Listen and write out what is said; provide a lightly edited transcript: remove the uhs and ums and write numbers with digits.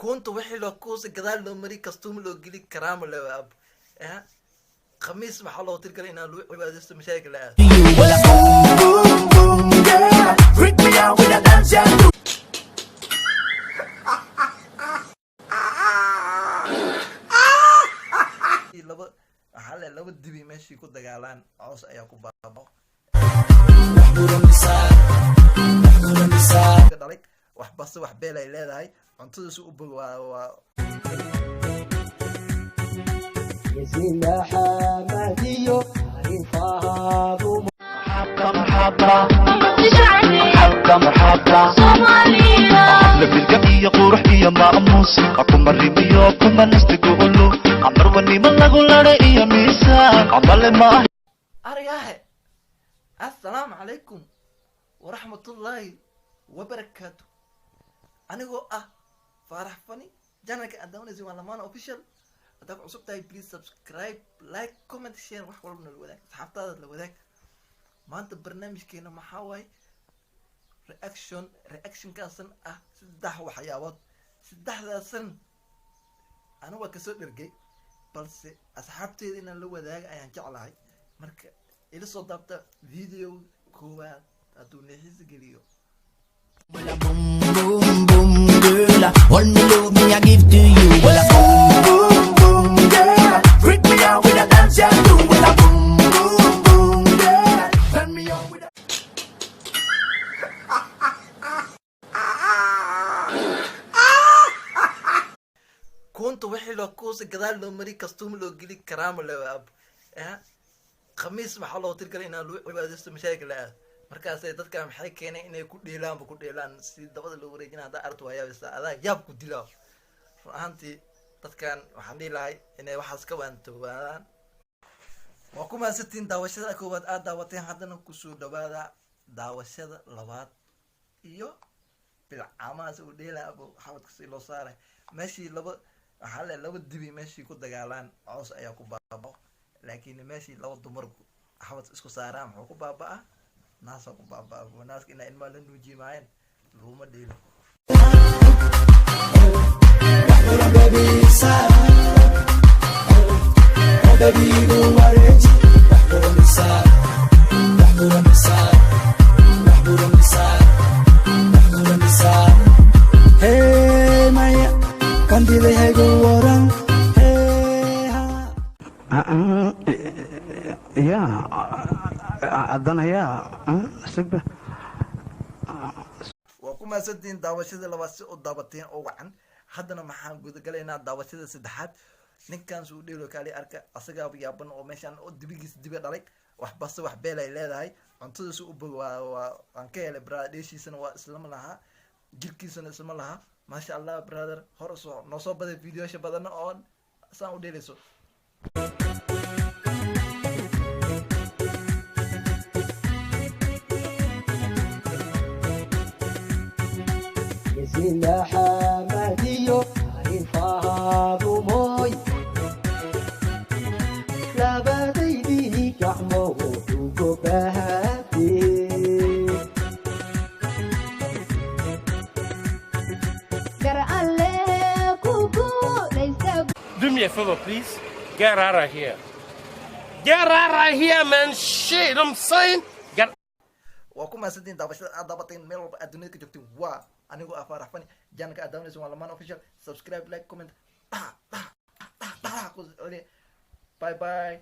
كنت وحي لو كوس قدال لو مري كستوم لو قلي كرام لو أب خميس محلو تلقى لنا لو عبادة مشاكل لا لو حالا لو الدبي ماشي كود دقالان عوص أياكو بابا دالك وحبس وحبيلا إلى هاي عنتو سوق بوا يزينا حماديو عرفها مرحبا مرحبا صوماليا لبلقى قروحي ماموس قكم الرميو كما نستقولو عمر وني من لغو لاري ميسا عمل ما أرياه السلام عليكم ورحمة الله وبركاته أنا هو فارح فني جانك أدونا زي مان أوفيشال أتابع عصب تاي بليز سبسكرايب لايك كومنت شير وحول من الوداك صحابتا هذا الوداك ما أنت برنامج كينا محاوي رياكشن كاسن سدح وحياوات سدح ذا سن أنا وكسر درجي بس أصحابتي إن الوداك أيان جعلهاي مرك إلى صوت فيديو كوات أدوني حس قليو Boom boom boom girl, all me love me I give to you. Well a boom boom boom girl, freak me out with a dance you do. Well a boom boom boom girl, turn me on with a. كنت وحي لو كوس قدال لو مري كستوم لو قلي كرام لو أب خميس محلو تلقى لنا لو عبادة مشاكل لا markaas ay dadka maxay keenay inay ku dheelaan si dabada loo wareejin hada arto hayabisa adaa yaab ku dilo ahantii dadkan waxaan dhilahay inay waxaas ka waantoobaan waa kuma sitiin daawashada koobaad aad daawateen haddana ku soo dhawaada daawashada labaad iyo bilcamaas u dheelaabo xabadka si loo saaray meeshii laba dibi meeshii ku dagaalaan coos ayaa ku baabao laakiin meeshii laba dumar xabad isku saaraan wuxuu ku baabaa ناس أكو بابا وناس كنا إنما لنوجي معين روما ديلو Hey Maya, kandi le hay go orang. Yeah, haddana yaa sigba waa kuma sadin daawashada labaad si u daabateen oo wacan haddana maxaan gudagalaynaa daawashada saddexaad ninkan soo dheelo kale arka asaga yaaban oo meeshan oo dibigiis dibe dhalay wax bas wax beelay leedahay cuntada soo u bog waa aan ka helay braadheeshiisana waa isla laha jirkiisana isla laha maasha Allah brother hor soo baday fiidiyoosha badan oo saan u dheelayso يزينا حماديو عرفها بوموي لا بدي بيك عمو وقبهاتي Do me a favor, please. Get out of here. Get out of here, man. Shit, I'm saying. Get. waa kuma sadin daawashada aad daabateen meel walba adduunyada ka joogteen waa anigoo afarax fani janka aad daawanayso waa lamaan official subscribe like comment bye bye